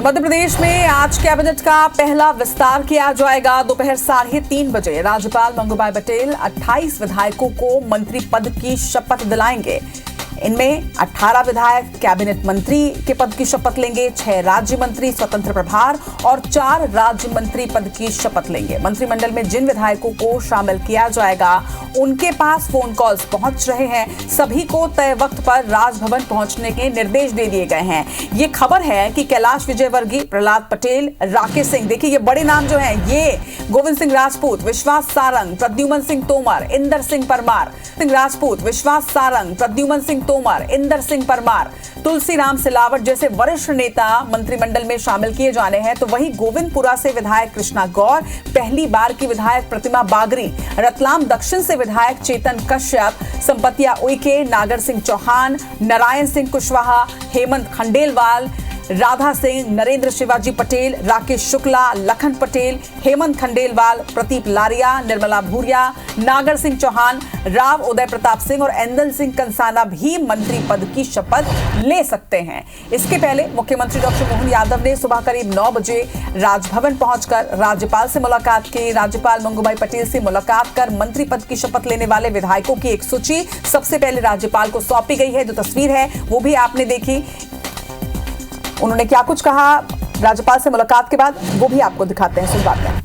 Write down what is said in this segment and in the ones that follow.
तो मध्य प्रदेश में आज कैबिनेट का पहला विस्तार किया जाएगा। दोपहर 3:30 बजे राज्यपाल मंगूभाई पटेल 28 विधायकों को मंत्री पद की शपथ दिलाएंगे। इनमें 18 विधायक कैबिनेट मंत्री के पद की शपथ लेंगे, 6 राज्य मंत्री स्वतंत्र प्रभार और 4 राज्य मंत्री पद की शपथ लेंगे। मंत्रिमंडल में जिन विधायकों को शामिल किया जाएगा उनके पास फोन कॉल्स पहुंच रहे हैं। सभी को तय वक्त पर राजभवन पहुंचने के निर्देश दे दिए गए हैं। ये खबर है कि कैलाश विजयवर्गीय, प्रहलाद पटेल, राकेश सिंह, देखिए ये बड़े नाम जो हैं, ये गोविंद सिंह राजपूत, विश्वास सारंग, प्रद्युमन सिंह तोमर, इंदर सिंह परमार, इंदर सिंह परमार, तुलसीराम सिलावट जैसे वरिष्ठ नेता मंत्रिमंडल में शामिल किए जाने हैं। तो वहीं गोविंदपुरा से विधायक कृष्णा गौर, पहली बार की विधायक प्रतिमा बागरी, रतलाम दक्षिण से विधायक चेतन कश्यप, संपतिया उइके, नागर सिंह चौहान, नारायण सिंह कुशवाहा, हेमंत खंडेलवाल, राधा सिंह, नरेंद्र शिवाजी पटेल, राकेश शुक्ला, लखन पटेल, हेमंत खंडेलवाल, प्रदीप लारिया, निर्मला भूरिया, नागर सिंह चौहान, राव उदय प्रताप सिंह और एंदल सिंह कंसाना भी मंत्री पद की शपथ ले सकते हैं। इसके पहले मुख्यमंत्री डॉक्टर मोहन यादव ने सुबह करीब 9 बजे राजभवन पहुंचकर राज्यपाल से मुलाकात की। राज्यपाल मंगूभाई पटेल से मुलाकात कर मंत्री पद की शपथ लेने वाले विधायकों की एक सूची सबसे पहले राज्यपाल को सौंपी गई है। जो तस्वीर है वो भी आपने देखी। उन्होंने क्या कुछ कहा राज्यपाल से मुलाकात के बाद, वो भी आपको दिखाते हैं, सुनवाते हैं।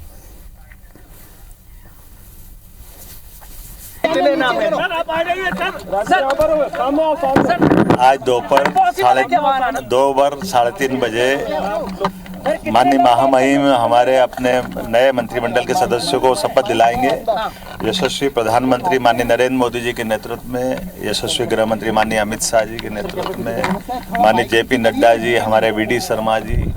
आज दोपहर 3:30 बजे माननीय महामहिम हमारे अपने नए मंत्रिमंडल के सदस्यों को शपथ दिलाएंगे। यशस्वी प्रधानमंत्री माननीय नरेंद्र मोदी जी के नेतृत्व में, यशस्वी गृह मंत्री माननीय अमित शाह जी के नेतृत्व में, माननीय जेपी नड्डा जी, हमारे वीडी शर्मा जी,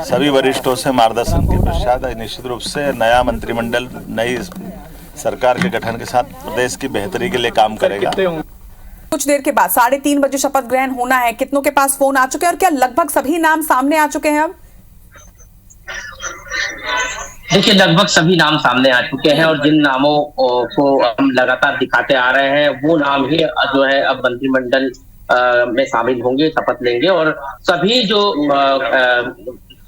सभी वरिष्ठों से मार्गदर्शन के पश्चात निश्चित रूप से नया मंत्रिमंडल नई सरकार के गठन के साथ प्रदेश की बेहतरी के लिए काम करेगा। कुछ देर के बाद 3:30 बजे शपथ ग्रहण होना है। कितनों के पास फोन आ चुके हैं और क्या लगभग सभी नाम सामने आ चुके हैं? अब देखिए, लगभग सभी नाम सामने आ चुके हैं और जिन नामों को हम लगातार दिखाते आ रहे हैं वो नाम ही जो है अब मंत्रिमंडल में शामिल होंगे, शपथ लेंगे। और सभी जो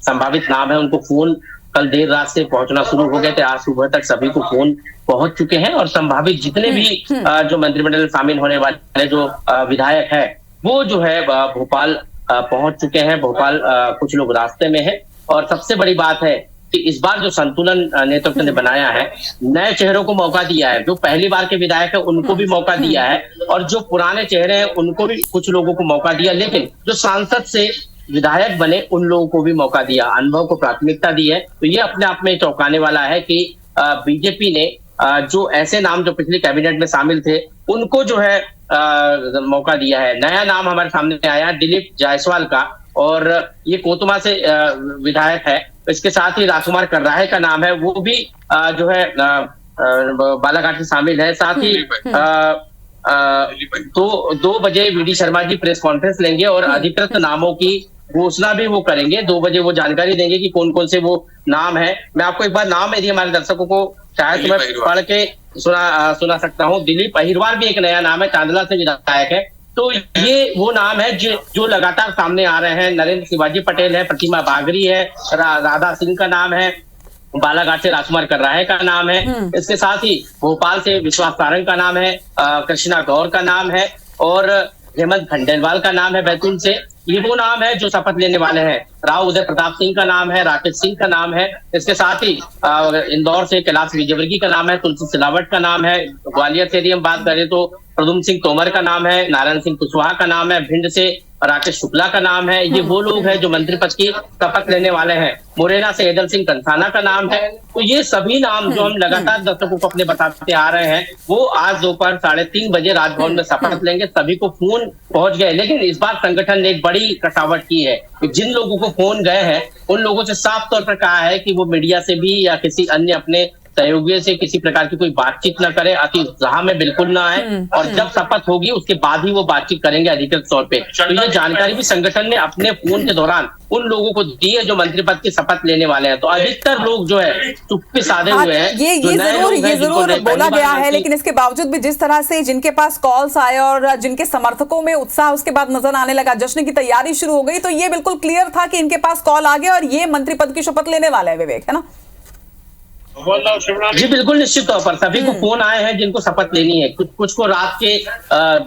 संभावित नाम है उनको फोन कल देर रात से पहुंचना शुरू हो गए थे। आज सुबह तक सभी को फोन पहुंच चुके हैं और संभावित जितने भी जो मंत्रिमंडल में शामिल होने वाले जो विधायक है वो जो है भोपाल पहुंच चुके हैं। भोपाल कुछ लोग रास्ते में है। और सबसे बड़ी बात है कि इस बार जो संतुलन नेतृत्व ने बनाया है, नए चेहरों को मौका दिया है। जो पहली बार के विधायक है उनको भी मौका दिया है और जो पुराने चेहरे हैं उनको भी कुछ लोगों को मौका दिया, लेकिन जो सांसद से विधायक बने उन लोगों को भी मौका दिया, अनुभव को प्राथमिकता दी है। तो ये अपने आप में चौंकाने वाला है कि बीजेपी ने जो ऐसे नाम जो पिछली कैबिनेट में शामिल थे उनको जो है मौका दिया है। नया नाम हमारे सामने आया दिलीप जायसवाल का और ये कोतमा से विधायक है। इसके साथ ही राजकुमार कर्राहे का नाम है, वो भी जो है बालाघाट से शामिल है। साथ ही 2 बजे VD Sharma ji press conference लेंगे और अधिकृत नामों की घोषणा भी वो करेंगे। 2 बजे वो जानकारी देंगे कि कौन कौन से वो नाम है। मैं आपको एक बार नाम यदि हमारे दर्शकों को चाहे तो मैं पढ़ के सुना सकता हूँ। दिलीप अहिरवार भी एक नया नाम है, चांदला से विधायक है। तो ये वो नाम है जो लगातार सामने आ रहे हैं। नरेंद्र शिवाजी पटेल है, प्रतिमा बागरी है, राधा सिंह का नाम है, बालाघाट से राजकुमार कर्राहे का नाम है। इसके साथ ही भोपाल से विश्वास सारंग का नाम है, कृष्णा गौर का नाम है और हेमंत खंडेलवाल का नाम है बैतूल से। ये वो नाम है जो शपथ लेने वाले हैं। राव उदय प्रताप सिंह का नाम है, राकेश सिंह का नाम है। इसके साथ ही इंदौर से कैलाश विजयवर्गीय का नाम है, तुलसी सिलावट का नाम है। ग्वालियर से यदि हम बात करें तो प्रद्युमन सिंह तोमर का नाम है, नारायण सिंह कुशवाहा का नाम है, भिंड से राकेश शुक्ला का नाम है। ये वो लोग हैं जो मंत्री पद की शपथ लेने वाले हैं। मुरैना से एंदल सिंह कंसाना का नाम है। तो ये सभी नाम जो हम लगातार दर्शकों को अपने बताते आ रहे हैं वो आज दोपहर 3:30 बजे राजभवन में शपथ लेंगे। सभी को फोन पहुंच गए, लेकिन इस बार संगठन ने एक बड़ी कटावट की है कि जिन लोगों को फोन गए हैं उन लोगों से साफ तौर पर कहा है कि वो मीडिया से भी या किसी अन्य अपने सहयोगियों से किसी प्रकार की कोई बातचीत न करे, अति उत्साह में बिल्कुल ना आए, और जब शपथ होगी उसके बाद ही वो बातचीत करेंगे अधिकृत तौर पे। तो ये जानकारी भी संगठन ने अपने फोन के दौरान उन लोगों को दी है जो मंत्री पद की शपथ लेने वाले हैं। तो अधिकतर लोग जो है चुप्पी साधे हुए हैं। ये जरूर बोला गया है, लेकिन इसके बावजूद भी जिस तरह से जिनके पास कॉल्स आए और जिनके समर्थकों में उत्साह उसके बाद नजर आने लगा, जश्न की तैयारी शुरू हो गई, तो ये बिल्कुल क्लियर था कि इनके पास कॉल आ गया और ये मंत्री पद की शपथ लेने वाले हैं, विवेक, है ना? जी बिल्कुल, निश्चित तौर पर सभी को फोन आए हैं जिनको शपथ लेनी है। कुछ को रात के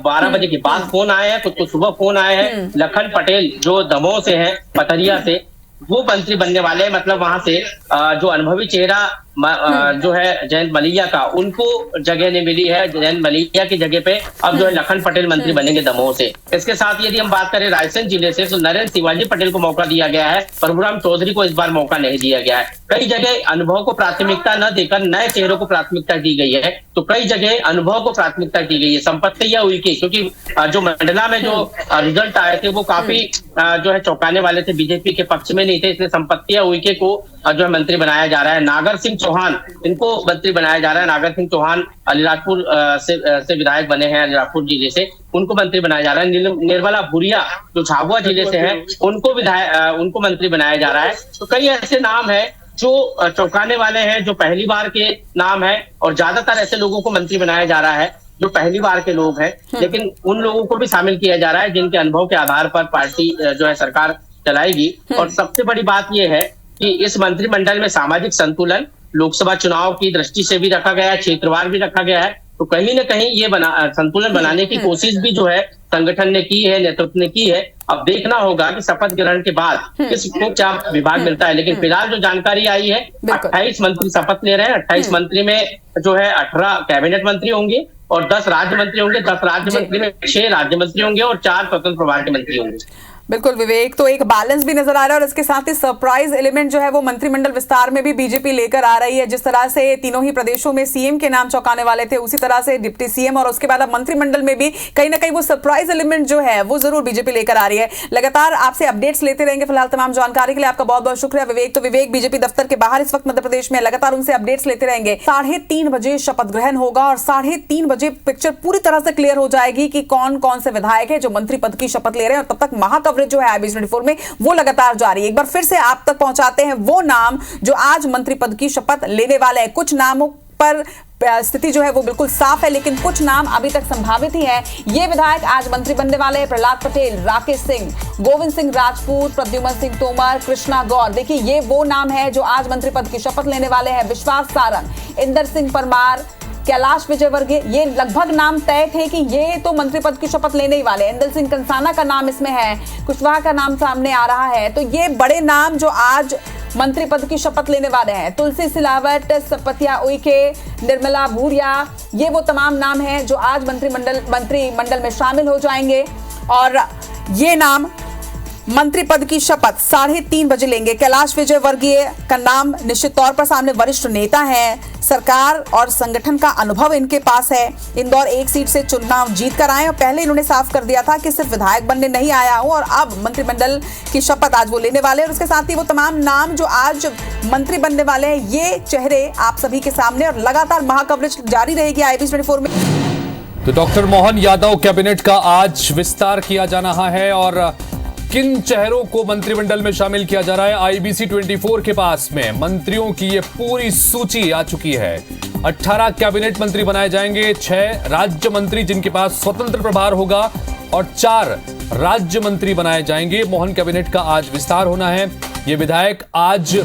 12 बजे के बाद फोन आए हैं, कुछ को सुबह फोन आए हैं। लखन पटेल जो दमोह से हैं, पथरिया से, वो मंत्री बनने वाले हैं। मतलब वहां से जो अनुभवी चेहरा जो है जयंत मलैया का, उनको जगह नहीं मिली है। जयंत मलैया की जगह पे अब जो है लखन पटेल मंत्री बनेंगे दमोह से। इसके साथ यदि हम बात करें रायसेन जिले से, तो नरेंद्र शिवाजी पटेल को मौका दिया गया है, प्रभुराम चौधरी को इस बार मौका नहीं दिया गया है। कई जगह अनुभव को प्राथमिकता न देकर नए चेहरों को प्राथमिकता दी गई है, तो कई जगह अनुभव को प्राथमिकता दी गई है। संपत्तिया उइके, क्योंकि जो मंडला में जो रिजल्ट आए थे वो काफी जो है चौंकाने वाले थे, बीजेपी के पक्ष में नहीं थे, इसलिए संपत्तिया उइके को जो है मंत्री बनाया जा रहा है। नागर सिंह चौहान, इनको मंत्री बनाया जा रहा है। नागर सिंह चौहान अलीराजपुर से विधायक बने हैं, अलीराजपुर जिले से, उनको मंत्री बनाया जा रहा है। निर्मला भूरिया जो झाबुआ जिले से हैं, उनको मंत्री बनाया जा रहा है। तो कई ऐसे नाम है जो चौंकाने वाले हैं, जो पहली बार के नाम है, और ज्यादातर ऐसे लोगों को मंत्री बनाया जा रहा है जो पहली बार के लोग हैं। लेकिन उन लोगों को भी शामिल किया जा रहा है जिनके अनुभव के आधार पर पार्टी जो है सरकार चलाएगी। और सबसे बड़ी बात यह है कि इस मंत्रिमंडल में सामाजिक संतुलन लोकसभा चुनाव की दृष्टि से भी रखा गया है, क्षेत्रवार भी रखा गया है। तो कहीं न कहीं ये संतुलन बनाने की कोशिश भी जो है संगठन ने की है, नेतृत्व ने की है। अब देखना होगा कि शपथ ग्रहण के बाद इसको क्या विभाग मिलता है। लेकिन फिलहाल जो जानकारी आई है, 28 मंत्री शपथ ले रहे हैं। 28 मंत्री में जो है 18 कैबिनेट मंत्री होंगे और 10 राज्य मंत्री होंगे। 10 राज्य मंत्री में 6 राज्य मंत्री होंगे और 4 स्वतंत्र प्रभार के मंत्री होंगे। बिल्कुल विवेक, तो एक बैलेंस भी नजर आ रहा है और इसके साथ ही सरप्राइज एलिमेंट जो है वो मंत्रिमंडल विस्तार में भी बीजेपी लेकर आ रही है। जिस तरह से तीनों ही प्रदेशों में सीएम के नाम चौंकाने वाले थे, उसी तरह से डिप्टी सीएम और उसके बाद अब मंत्रिमंडल में भी कहीं ना कहीं वो सरप्राइज एलिमेंट जो है वो जरूर बीजेपी लेकर आ रही है। लगातार आपसे अपडेट्स लेते रहेंगे। फिलहाल तमाम जानकारी के लिए आपका बहुत बहुत शुक्रिया विवेक। तो विवेक बीजेपी दफ्तर के बाहर इस वक्त मध्य प्रदेश में, लगातार उनसे अपडेट्स लेते रहेंगे। 3:30 बजे शपथ ग्रहण होगा और 3:30 बजे पिक्चर पूरी तरह से क्लियर हो जाएगी कि कौन कौन से विधायक है जो मंत्री पद की शपथ ले रहे हैं। और तब तक महाकवरेज जो है IBC24 में वो लगातार जारी है। एक बार फिर से आप तक पहुंचाते हैं वो नाम जो आज मंत्री पद की शपथ लेने वाले हैं। कुछ नामों पर स्थिति जो है वो बिल्कुल साफ है, लेकिन कुछ नाम अभी तक संभावित ही है। ये विधायक आज मंत्री बनने वाले हैं: प्रहलाद पटेल, राकेश सिंह, गोविंद सिंह राजपूत, प्रद्युमन सिंह तोमर, कृष्णा गौर। देखिए ये वो नाम है जो आज मंत्री पद की शपथ लेने वाले हैं। विश्वास सारंग, इंदर सिंह परमार, कैलाश विजयवर्गीय, ये लगभग नाम तय थे कि ये तो मंत्री पद की शपथ लेने ही वाले हैं। इंदर सिंह कंसाना का नाम इसमें है, कुशवाहा का नाम सामने आ रहा है। तो ये बड़े नाम जो आज मंत्री पद की शपथ लेने वाले हैं। तुलसी सिलावट, संपत्तिया उइके, निर्मला भूरिया, ये वो तमाम नाम हैं जो आज मंत्रिमंडल में शामिल हो जाएंगे और ये नाम मंत्री पद की शपथ 3:30 बजे लेंगे। कैलाश विजयवर्गीय का नाम निश्चित तौर पर सामने, वरिष्ठ नेता हैं, सरकार और संगठन का अनुभव इनके पास है। इंदौर 1 सीट से चुनाव जीत कर आए और पहले इन्होंने साफ कर दिया था कि सिर्फ विधायक बनने नहीं आया हूं, और अब मंत्रिमंडल की शपथ आज वो लेने वाले हैं। और उसके साथ ही वो तमाम नाम जो आज मंत्री बनने वाले हैं, ये चेहरे आप सभी के सामने, और लगातार महाकवरेज जारी रहेगी IBC24 में। तो डॉक्टर मोहन यादव कैबिनेट का आज विस्तार किया जा रहा है और किन चेहरों को मंत्रिमंडल में शामिल किया जा रहा है। IBC24 के पास में मंत्रियों की ये पूरी सूची आ चुकी है। 18 कैबिनेट मंत्री बनाए जाएंगे, 6 राज्य मंत्री जिनके पास स्वतंत्र प्रभार होगा और 4 राज्य मंत्री बनाए जाएंगे। मोहन कैबिनेट का आज विस्तार होना है। ये विधायक आज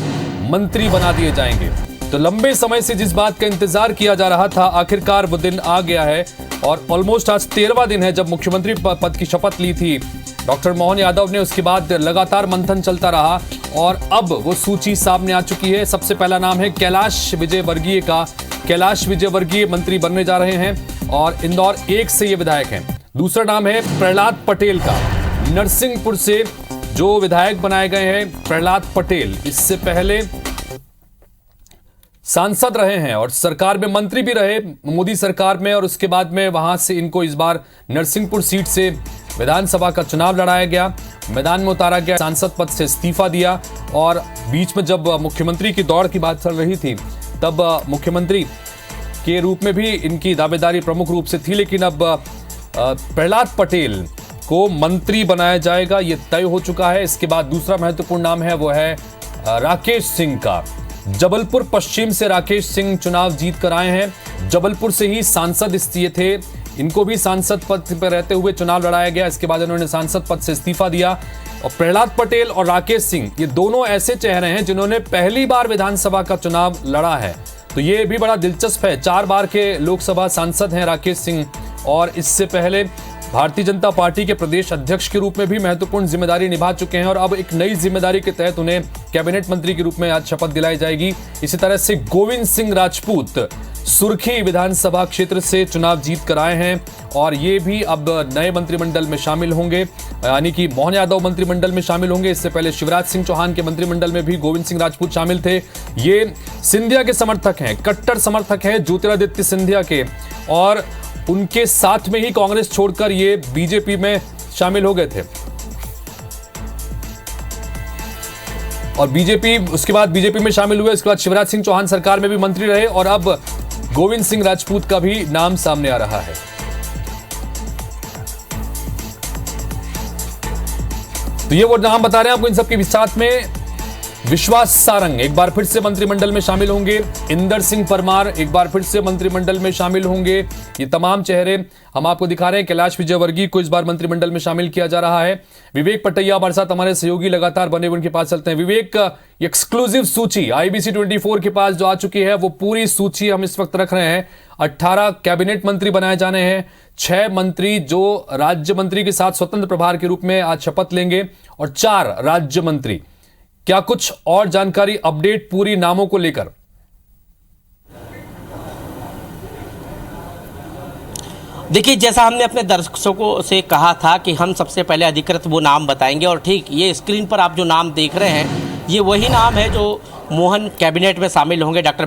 मंत्री बना दिए जाएंगे। तो लंबे समय से जिस बात का इंतजार किया जा रहा था, आखिरकार वो दिन आ गया है और ऑलमोस्ट आज 13वां दिन है जब मुख्यमंत्री पद की शपथ ली थी डॉक्टर मोहन यादव ने। उसके बाद लगातार मंथन चलता रहा और अब वो सूची सामने आ चुकी है। सबसे पहला नाम है कैलाश विजयवर्गीय का। कैलाश विजयवर्गीय मंत्री बनने जा रहे हैं और इंदौर 1 से ये विधायक हैं। दूसरा नाम है प्रहलाद पटेल का, नरसिंहपुर से जो विधायक बनाए गए हैं प्रहलाद पटेल। इससे पहले सांसद रहे हैं और सरकार में मंत्री भी रहे मोदी सरकार में, और उसके बाद में वहां से इनको इस बार नरसिंहपुर सीट से विधानसभा का चुनाव लड़ाया गया, मैदान में उतारा गया, सांसद पद से इस्तीफा दिया और बीच में जब मुख्यमंत्री की दौड़ की बात चल रही थी तब मुख्यमंत्री के रूप में भी इनकी दावेदारी प्रमुख रूप से थी, लेकिन अब प्रहलाद पटेल को मंत्री बनाया जाएगा, ये तय हो चुका है। इसके बाद दूसरा महत्वपूर्ण नाम है वो है राकेश सिंह का। जबलपुर पश्चिम से राकेश सिंह चुनाव जीत कर आए हैं। जबलपुर से ही सांसद इसलिए थे, इनको भी सांसद पद पर रहते हुए चुनाव लड़ाया गया। इसके बाद उन्होंने सांसद पद से इस्तीफा दिया। और प्रहलाद पटेल और राकेश सिंह, ये दोनों ऐसे चेहरे हैं जिन्होंने पहली बार विधानसभा का चुनाव लड़ा है, तो ये भी बड़ा दिलचस्प है। 4 बार के लोकसभा सांसद हैं राकेश सिंह, और इससे पहले भारतीय जनता पार्टी के प्रदेश अध्यक्ष के रूप में भी महत्वपूर्ण जिम्मेदारी निभा चुके हैं, और अब एक नई जिम्मेदारी के तहत उन्हें कैबिनेट मंत्री के रूप में आज शपथ दिलाई जाएगी। इसी तरह से गोविंद सिंह राजपूत सुर्खी विधानसभा क्षेत्र से चुनाव जीत कर आए हैं, और ये भी अब नए मंत्रिमंडल में शामिल होंगे, यानी कि मोहन यादव मंत्रिमंडल में शामिल होंगे। इससे पहले शिवराज सिंह चौहान के मंत्रिमंडल में भी गोविंद सिंह राजपूत शामिल थे। ये सिंधिया के समर्थक हैं, कट्टर समर्थक हैं ज्योतिरादित्य सिंधिया के, और उनके साथ में ही कांग्रेस छोड़कर ये बीजेपी में शामिल हो गए थे, और बीजेपी उसके बाद बीजेपी में शामिल हुए। उसके बाद शिवराज सिंह चौहान सरकार में भी मंत्री रहे, और अब गोविंद सिंह राजपूत का भी नाम सामने आ रहा है। तो ये वो नाम बता रहे हैं आपको। इन सबके साथ में विश्वास सारंग एक बार फिर से मंत्रिमंडल में शामिल होंगे। इंदर सिंह परमार एक बार फिर से मंत्रिमंडल में शामिल होंगे। ये तमाम चेहरे हम आपको दिखा रहे हैं। कैलाश विजयवर्गीय को इस बार मंत्रिमंडल में शामिल किया जा रहा है। विवेक पटैया हमारे साथ हमारे सहयोगी लगातार बने हुए, उनके पास चलते हैं। विवेक, एक्सक्लूसिव सूची IBC 24 के पास जो आ चुकी है, वो पूरी सूची हम इस वक्त रख रहे हैं। 18 कैबिनेट मंत्री बनाए जाने हैं, 6 मंत्री जो राज्य मंत्री के साथ स्वतंत्र प्रभार के रूप में आज शपथ लेंगे, और 4 राज्य मंत्री। क्या कुछ और जानकारी, अपडेट पूरी नामों को लेकर? देखिए, जैसा हमने अपने दर्शकों से कहा था कि हम सबसे पहले अधिकृत वो नाम बताएंगे, और ठीक ये स्क्रीन पर आप जो नाम देख रहे हैं, ये वही नाम है जो मोहन कैबिनेट में शामिल होंगे। डॉक्टर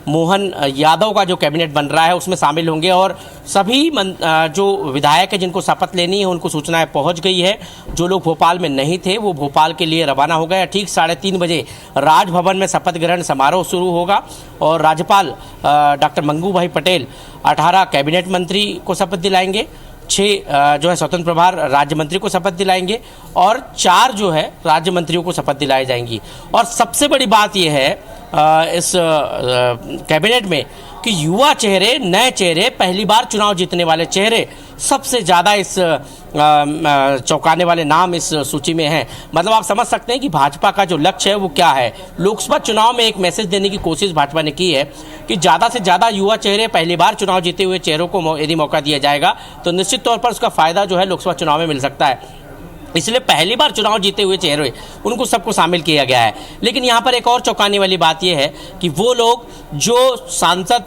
मोहन यादव का जो कैबिनेट बन रहा है उसमें शामिल होंगे, और सभी जो विधायक हैं जिनको शपथ लेनी है उनको सूचनाएं पहुंच गई है। जो लोग भोपाल में नहीं थे वो भोपाल के लिए रवाना हो गए। ठीक 3:30 बजे राजभवन में शपथ ग्रहण समारोह शुरू होगा, और राज्यपाल डॉक्टर मंगू भाई पटेल 18 कैबिनेट मंत्री को शपथ दिलाएंगे, 6 जो है स्वतंत्र प्रभार राज्य मंत्री को शपथ दिलाएंगे, और 4 जो है राज्य मंत्रियों को शपथ दिलाई जाएंगी। और सबसे बड़ी बात यह है इस कैबिनेट में कि युवा चेहरे, नए चेहरे, पहली बार चुनाव जीतने वाले चेहरे सबसे ज़्यादा इस चौंकाने वाले नाम इस सूची में हैं। मतलब आप समझ सकते हैं कि भाजपा का जो लक्ष्य है वो क्या है। लोकसभा चुनाव में एक मैसेज देने की कोशिश भाजपा ने की है कि ज़्यादा से ज़्यादा युवा चेहरे, पहली बार चुनाव जीते हुए चेहरों को यदि मौका दिया जाएगा तो निश्चित तौर पर उसका फ़ायदा जो है लोकसभा चुनाव में मिल सकता है। इसलिए पहली बार चुनाव जीते हुए चेहरे उनको सबको शामिल किया गया है। लेकिन यहाँ पर एक और चौंकाने वाली बात यह है कि वो लोग जो सांसद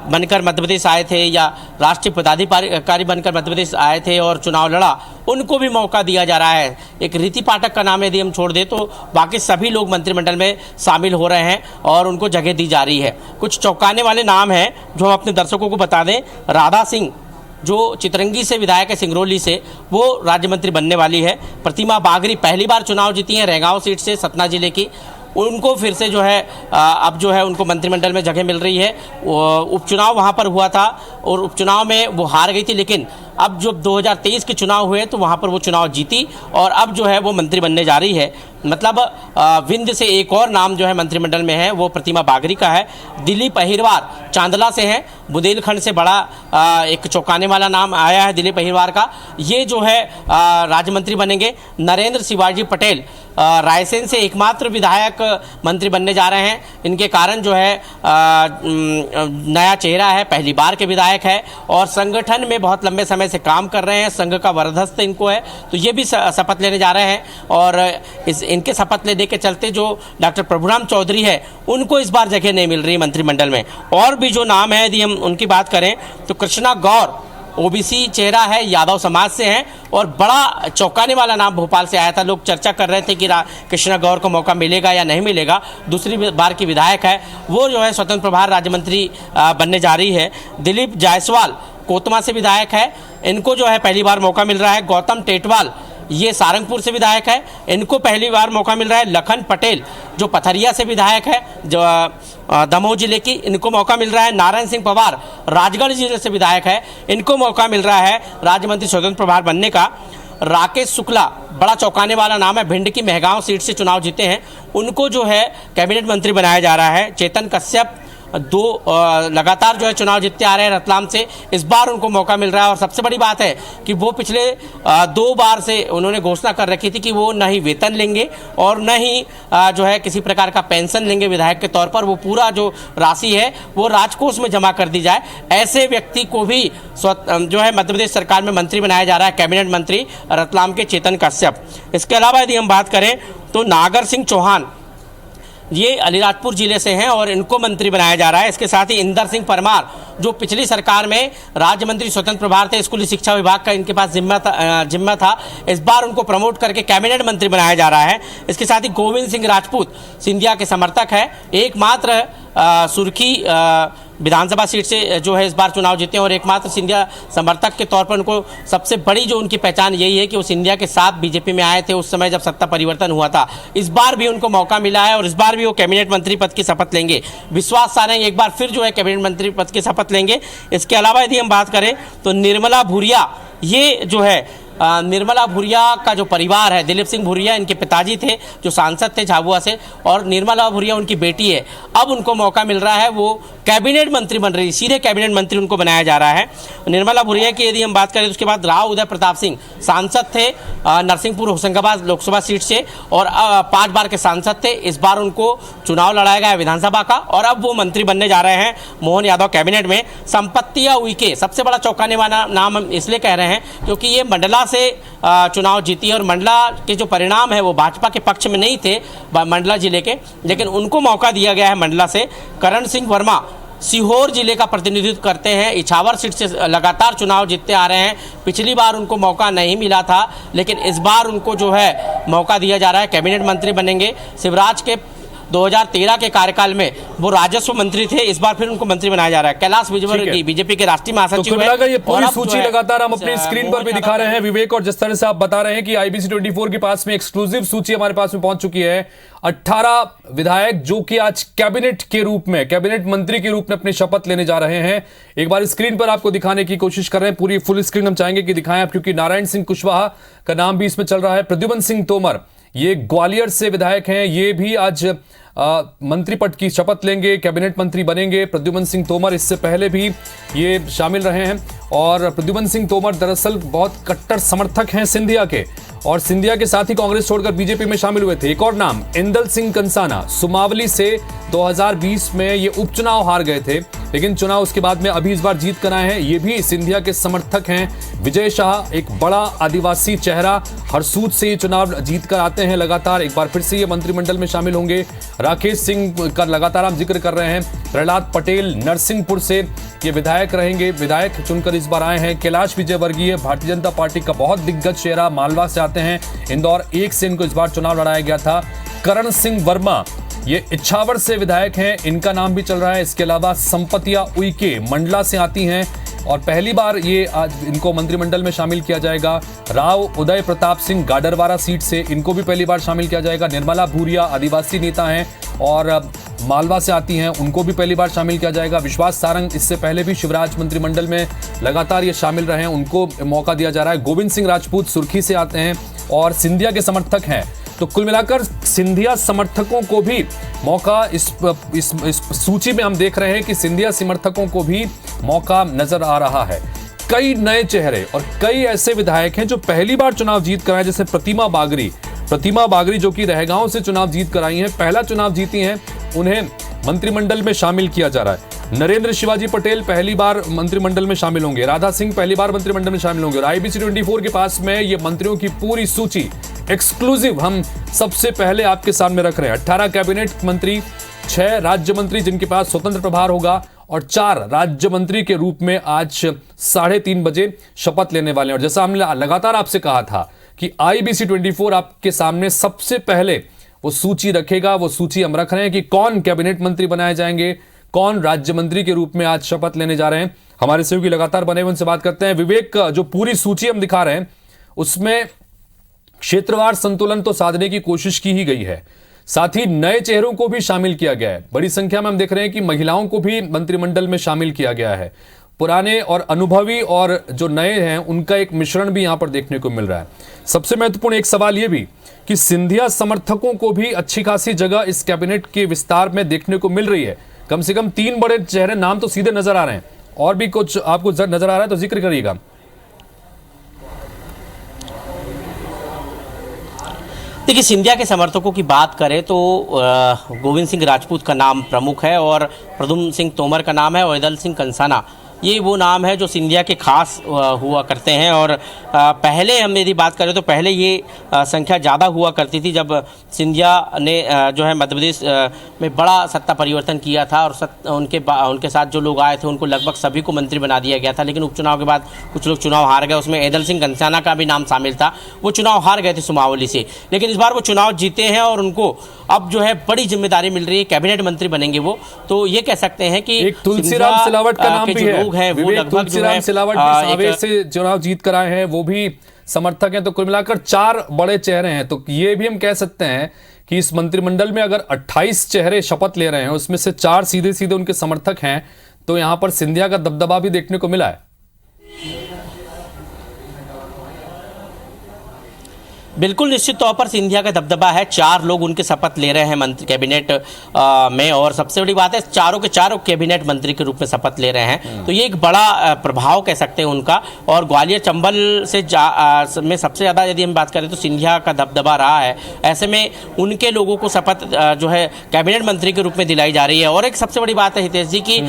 बनकर मध्य प्रदेश आए थे या राष्ट्रीय पदाधिकारी बनकर मध्य प्रदेश आए थे और चुनाव लड़ा, उनको भी मौका दिया जा रहा है। एक रीति पाठक का नाम यदि हम छोड़ दें तो बाकी सभी लोग मंत्रिमंडल में शामिल हो रहे हैं और उनको जगह दी जा रही है। कुछ चौंकाने वाले नाम हैं जो हम अपने दर्शकों को बता दें। राधा सिंह जो चितरंगी से विधायक है, सिंगरौली से, वो राज्य मंत्री बनने वाली है। प्रतिमा बागरी पहली बार चुनाव जीती हैं रैगांव सीट से, सतना जिले की, उनको फिर से जो है अब जो है उनको मंत्रिमंडल में जगह मिल रही है। उपचुनाव वहाँ पर हुआ था और उपचुनाव में वो हार गई थी, लेकिन अब जो 2023 के चुनाव हुए तो वहाँ पर वो चुनाव जीती और अब जो है वो मंत्री बनने जा रही है। मतलब विंध्य से एक और नाम जो है मंत्रिमंडल में है वो प्रतिमा बागरी का है। दिलीप अहिरवार चांदला से हैं, बुंदेलखंड से बड़ा एक चौंकाने वाला नाम आया है दिलीप अहिरवार का। ये जो है राज्य मंत्री बनेंगे। नरेंद्र शिवाजी पटेल रायसेन से एकमात्र विधायक मंत्री बनने जा रहे हैं। इनके कारण जो है नया चेहरा है, पहली बार के विधायक है और संगठन में बहुत लंबे समय से काम कर रहे हैं, संघ का वरदस्त इनको है, तो ये भी शपथ लेने जा रहे हैं। और इनके शपथ लेने के चलते जो डॉक्टर प्रभुराम चौधरी है उनको इस बार जगह नहीं मिल रही मंत्रिमंडल में। और भी जो नाम है यदि हम उनकी बात करें तो कृष्णा गौर ओबीसी चेहरा है, यादव समाज से हैं और बड़ा चौंकाने वाला नाम भोपाल से आया था। लोग चर्चा कर रहे थे कि कृष्णा गौर को मौका मिलेगा या नहीं मिलेगा। दूसरी बार की विधायक है, वो जो है स्वतंत्र प्रभार राज्य मंत्री बनने जा रही है। दिलीप जायसवाल कोतमा से विधायक है, इनको जो है पहली बार मौका मिल रहा है। गौतम टेटवाल ये सारंगपुर से विधायक है, इनको पहली बार मौका मिल रहा है। लखन पटेल जो पथरिया से विधायक है, जो दमोह जिले की, इनको मौका मिल रहा है। नारायण सिंह पवार राजगढ़ जिले से विधायक है, इनको मौका मिल रहा है राज्य मंत्री स्वतंत्र प्रभार बनने का। राकेश शुक्ला बड़ा चौंकाने वाला नाम है, भिंड की मेहगांव सीट से चुनाव जीते हैं, उनको जो है कैबिनेट मंत्री बनाया जा रहा है। चेतन कश्यप लगातार जो है चुनाव जीतते आ रहे हैं रतलाम से, इस बार उनको मौका मिल रहा है। और सबसे बड़ी बात है कि वो पिछले 2 बार से उन्होंने घोषणा कर रखी थी कि वो न ही वेतन लेंगे और न ही जो है किसी प्रकार का पेंशन लेंगे विधायक के तौर पर, वो पूरा जो राशि है वो राजकोष में जमा कर दी जाए। ऐसे व्यक्ति को भी जो है मध्य प्रदेश सरकार में मंत्री बनाया जा रहा है, कैबिनेट मंत्री रतलाम के चेतन कश्यप। इसके अलावा यदि हम बात करें तो नागर सिंह चौहान ये अलीराजपुर जिले से हैं और इनको मंत्री बनाया जा रहा है। इसके साथ ही इंदर सिंह परमार जो पिछली सरकार में राज्य मंत्री स्वतंत्र प्रभार थे, स्कूली शिक्षा विभाग का इनके पास जिम्मा था, इस बार उनको प्रमोट करके कैबिनेट मंत्री बनाया जा रहा है। इसके साथ ही गोविंद सिंह राजपूत सिंधिया के समर्थक है, एकमात्र सुर्खी विधानसभा सीट से जो है इस बार चुनाव जीते हैं और एकमात्र सिंधिया समर्थक के तौर पर उनको सबसे बड़ी जो उनकी पहचान यही है कि वो सिंधिया के साथ बीजेपी में आए थे उस समय जब सत्ता परिवर्तन हुआ था। इस बार भी उनको मौका मिला है और इस बार भी वो कैबिनेट मंत्री पद की शपथ लेंगे। विश्वास सारंग एक बार फिर जो है कैबिनेट मंत्री पद की शपथ लेंगे। इसके अलावा यदि हम बात करें तो निर्मला भूरिया, ये जो है निर्मला भूरिया का जो परिवार है, दिलीप सिंह भूरिया इनके पिताजी थे जो सांसद थे झाबुआ से, और निर्मला भूरिया उनकी बेटी है। अब उनको मौका मिल रहा है, वो कैबिनेट मंत्री बन रही, सीधे कैबिनेट मंत्री उनको बनाया जा रहा है। निर्मला भूरिया की यदि हम बात करें तो उसके बाद राव उदय प्रताप सिंह सांसद थे नरसिंहपुर होशंगाबाद लोकसभा सीट से और 5 बार के सांसद थे। इस बार उनको चुनाव लड़ाया गया विधानसभा का और अब वो मंत्री बनने जा रहे हैं मोहन यादव कैबिनेट में। संपत्तिया उइके सबसे बड़ा चौंकाने वाला नाम हम इसलिए कह रहे हैं क्योंकि ये मंडला से चुनाव जीती है और मंडला के जो परिणाम है वो भाजपा के पक्ष में नहीं थे मंडला जिले के, लेकिन उनको मौका दिया गया है मंडला से। करण सिंह वर्मा सीहोर जिले का प्रतिनिधित्व करते हैं, इछावर सीट से लगातार चुनाव जीतते आ रहे हैं। पिछली बार उनको मौका नहीं मिला था लेकिन इस बार उनको जो है मौका दिया जा रहा है, कैबिनेट मंत्री बनेंगे। शिवराज के 2013 के कार्यकाल में वो राजस्व मंत्री थे, इस बार फिर उनको मंत्री बनाया जा रहा है। कैलाश विजयवर्गीय बीजेपी के राष्ट्रीय महासचिव है। ये पूरी सूची लगातार हम अपनी स्क्रीन पर भी दिखा रहे हैं विवेक, और जिस तरह से आप बता रहे हैं कि IBC 24 के पास में एक्सक्लूसिव सूची हमारे पास में पहुंच चुकी है। 18 विधायक जो कि आज कैबिनेट के रूप में, कैबिनेट मंत्री के रूप में अपनी शपथ लेने जा रहे हैं। एक बार स्क्रीन पर आपको दिखाने की कोशिश कर रहे हैं, पूरी फुल स्क्रीन हम चाहेंगे कि दिखाएं आप, क्योंकि नारायण सिंह कुशवाहा का नाम भी इसमें चल रहा है। प्रद्युमन सिंह तोमर ये ग्वालियर से विधायक हैं, ये भी आज मंत्री पद की शपथ लेंगे, कैबिनेट मंत्री बनेंगे। प्रद्युमन सिंह तोमर इससे पहले भी ये शामिल रहे हैं और प्रद्युमन सिंह तोमर दरअसल बहुत कट्टर समर्थक हैं सिंधिया के, और सिंधिया के साथ ही कांग्रेस छोड़कर बीजेपी में शामिल हुए थे। एक और नाम इंदल सिंह कंसाना, सुमावली से 2020 में ये उपचुनाव हार गए थे लेकिन चुनाव उसके बाद में अभी इस बार जीत कर आए हैं, ये भी सिंधिया के समर्थक हैं। विजय शाह एक बड़ा आदिवासी चेहरा, हरसूद से ये चुनाव जीत कर आते हैं लगातार, एक बार फिर से ये मंत्रिमंडल में शामिल होंगे। राकेश सिंह का लगातार हम जिक्र कर रहे हैं। प्रहलाद पटेल नरसिंहपुर से ये विधायक रहेंगे, विधायक चुनकर इस बार आए हैं। कैलाश विजयवर्गीय भारतीय जनता पार्टी का बहुत दिग्गज चेहरा, मालवा से आते हैं, इंदौर 1 से इनको इस बार चुनाव लड़ाया गया था। करण सिंह वर्मा ये इछावर से विधायक हैं, इनका नाम भी चल रहा है। इसके अलावा संपतिया उइके मंडला से आती हैं और पहली बार ये आज इनको मंत्रिमंडल में शामिल किया जाएगा। राव उदय प्रताप सिंह गाडरवारा सीट से, इनको भी पहली बार शामिल किया जाएगा। निर्मला भूरिया आदिवासी नेता हैं और मालवा से आती हैं, उनको भी पहली बार शामिल किया जाएगा। विश्वास सारंग इससे पहले भी शिवराज मंत्रिमंडल में लगातार ये शामिल रहे हैं, उनको मौका दिया जा रहा है। गोविंद सिंह राजपूत सुर्खी से आते हैं और सिंधिया के समर्थक हैं। तो कुल मिलाकर सिंधिया समर्थकों को भी मौका इस सूची में हम देख रहे हैं कि सिंधिया समर्थकों को भी मौका नजर आ रहा है। कई नए चेहरे और कई ऐसे विधायक हैं जो पहली बार चुनाव जीत कर आए, जैसे प्रतिमा बागरी जो कि रहगांव से चुनाव जीत कर आई हैं, पहला चुनाव जीती हैं, उन्हें मंत्रिमंडल में शामिल किया जा रहा है। नरेंद्र शिवाजी पटेल पहली बार मंत्रिमंडल में शामिल होंगे। राधा सिंह पहली बार मंत्रिमंडल में शामिल होंगे और IBC 24 के पास में ये मंत्रियों की पूरी सूची एक्सक्लूसिव हम सबसे पहले आपके सामने रख रहे हैं। 18 कैबिनेट मंत्री, 6 राज्य मंत्री जिनके पास स्वतंत्र प्रभार होगा और 4 राज्य मंत्री के रूप में आज 3:30 बजे शपथ लेने वाले हैं। और जैसा हमने लगातार आपसे कहा था कि IBC 24 आपके सामने सबसे पहले वो सूची रखेगा, वो सूची हम रख रहे हैं कि कौन कैबिनेट मंत्री बनाए जाएंगे, कौन राज्य मंत्री के रूप में आज शपथ लेने जा रहे हैं। हमारे सहयोगी लगातार बने हुए उनसे बात करते हैं। विवेक, जो पूरी सूची हम दिखा रहे हैं उसमें क्षेत्रवार संतुलन तो साधने की कोशिश की ही गई है, साथ ही नए चेहरों को भी शामिल किया गया है। बड़ी संख्या में हम देख रहे हैं कि महिलाओं को भी मंत्रिमंडल में शामिल किया गया है। पुराने और अनुभवी और जो नए हैं उनका एक मिश्रण भी यहां पर देखने को मिल रहा है। सबसे महत्वपूर्ण एक सवाल यह भी कि सिंधिया समर्थकों को भी अच्छी खासी जगह इस कैबिनेट के विस्तार में देखने को मिल रही है। कम से कम 3 बड़े चेहरे नाम तो सीधे नजर आ रहे हैं, और भी कुछ आपको नजर आ रहा है तो जिक्र करिएगा। देखिए, सिंधिया के समर्थकों की बात करें तो गोविंद सिंह राजपूत का नाम प्रमुख है और प्रद्युम्न सिंह तोमर का नाम है और ऐदल सिंह कंसाना, ये वो नाम है जो सिंधिया के खास हुआ करते हैं। और पहले हम यदि बात करें तो पहले ये संख्या ज़्यादा हुआ करती थी जब सिंधिया ने जो है मध्य प्रदेश में बड़ा सत्ता परिवर्तन किया था और उनके साथ जो लोग आए थे उनको लगभग सभी को मंत्री बना दिया गया था। लेकिन उपचुनाव के बाद कुछ लोग चुनाव हार गए, उसमें ऐदल सिंह कंसाना का भी नाम शामिल था। वो चुनाव हार गए थे सुमावली से, लेकिन इस बार वो चुनाव जीते हैं और उनको अब जो है बड़ी जिम्मेदारी मिल रही है, कैबिनेट मंत्री बनेंगे वो। तो ये कह सकते हैं कि एक तुलसीराम सिलावट का नाम भी है, वो लगभग सिलावट भी सावे से चुनाव जीत कर आए हैं, वो भी समर्थक हैं। तो कुल मिलाकर 4 बड़े चेहरे हैं। तो ये भी हम कह सकते हैं कि इस मंत्रिमंडल में अगर 28 चेहरे शपथ ले रहे हैं, उसमें से 4 सीधे सीधे उनके समर्थक हैं, तो यहां पर सिंधिया का दबदबा भी देखने को मिला है। बिल्कुल निश्चित तौर पर सिंधिया का दबदबा है। 4 लोग उनके शपथ ले रहे हैं मंत्री कैबिनेट में, और सबसे बड़ी बात है चारों के चारों कैबिनेट मंत्री के रूप में शपथ ले रहे हैं। तो ये एक बड़ा प्रभाव कह सकते हैं उनका। और ग्वालियर चंबल से में सबसे ज़्यादा यदि हम बात करें तो सिंधिया का दबदबा रहा है। ऐसे में उनके लोगों को शपथ जो है कैबिनेट मंत्री के रूप में दिलाई जा रही है। और एक सबसे बड़ी बात है हितेश जी की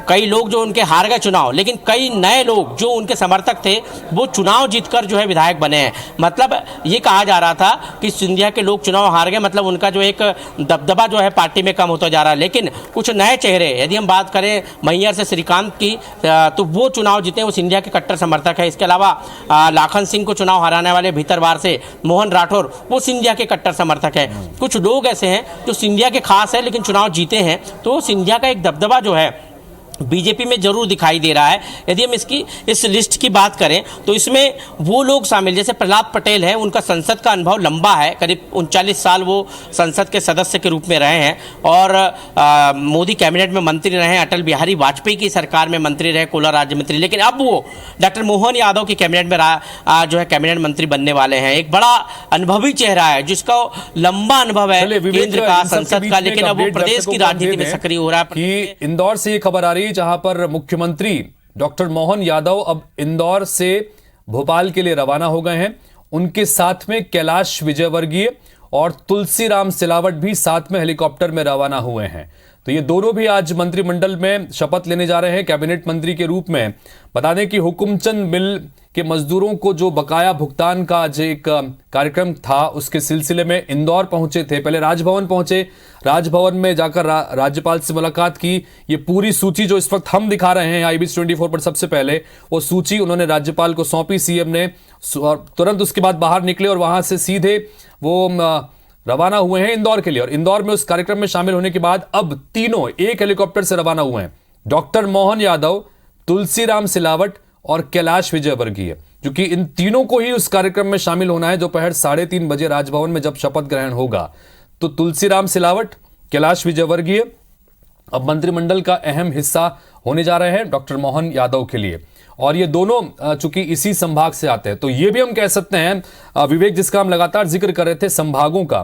कई लोग जो उनके हार गए चुनाव, लेकिन कई नए लोग जो उनके समर्थक थे वो चुनाव जीतकर जो है विधायक बने हैं। मतलब ये कहा जा रहा था कि सिंधिया के लोग चुनाव हार गए, मतलब उनका जो एक दबदबा जो है पार्टी में कम होता जा रहा है। लेकिन कुछ नए चेहरे, यदि हम बात करें मैहर से श्रीकांत की, तो वो चुनाव जीते, वो सिंधिया के कट्टर समर्थक है। इसके अलावा लाखन सिंह को चुनाव हराने वाले भीतरवार से मोहन राठौर, वो सिंधिया के कट्टर समर्थक है। कुछ लोग ऐसे हैं जो सिंधिया के खास है लेकिन चुनाव जीते हैं। तो सिंधिया का एक दबदबा जो है बीजेपी में जरूर दिखाई दे रहा है। यदि हम इस लिस्ट की बात करें तो इसमें वो लोग शामिल, जैसे प्रहलाद पटेल है, उनका संसद का अनुभव लंबा है, करीब 39 साल वो संसद के सदस्य के रूप में रहे हैं और मोदी कैबिनेट में मंत्री रहे, अटल बिहारी वाजपेयी की सरकार में मंत्री रहे, कोला राज्य मंत्री। लेकिन अब वो डॉक्टर मोहन यादव की कैबिनेट में जो है कैबिनेट मंत्री बनने वाले हैं। एक बड़ा अनुभवी चेहरा है जिसका लंबा अनुभव है केंद्र का, संसद का, लेकिन अब वो प्रदेश की राजनीति में सक्रिय हो रहा है। इंदौर से ये खबर आ रही जहां पर मुख्यमंत्री डॉक्टर मोहन यादव अब इंदौर से भोपाल के लिए रवाना हो गए हैं। उनके साथ में कैलाश विजयवर्गीय और तुलसीराम सिलावट भी साथ में हेलीकॉप्टर में रवाना हुए हैं। तो ये दोनों भी आज मंत्रिमंडल में शपथ लेने जा रहे हैं कैबिनेट मंत्री के रूप में। बता दें कि हुकुमचंद मिल के मजदूरों को जो बकाया भुगतान का आज एक कार्यक्रम था, उसके सिलसिले में इंदौर पहुंचे थे। पहले राजभवन पहुंचे, राजभवन में जाकर राज्यपाल से मुलाकात की। ये पूरी सूची जो इस वक्त हम दिखा रहे हैं IBC 24 पर, सबसे पहले वो सूची उन्होंने राज्यपाल को सौंपी सीएम ने, और तुरंत उसके बाद बाहर निकले और वहां से सीधे वो रवाना हुए हैं इंदौर के लिए। और इंदौर में उस कार्यक्रम में शामिल होने के बाद अब तीनों एक हेलीकॉप्टर से रवाना हुए हैं, डॉक्टर मोहन यादव, तुलसीराम सिलावट और कैलाश विजयवर्गीय, क्योंकि इन तीनों को ही उस कार्यक्रम में शामिल होना है। दोपहर 3:30 बजे राजभवन में जब शपथ ग्रहण होगा, तो तुलसीराम सिलावट, कैलाश विजयवर्गीय अब मंत्रिमंडल का अहम हिस्सा होने जा रहे हैं डॉक्टर मोहन यादव के लिए। और ये दोनों चूंकि इसी संभाग से आते हैं, तो ये भी हम कह सकते हैं विवेक, जिसका हम लगातार जिक्र कर रहे थे संभागों का,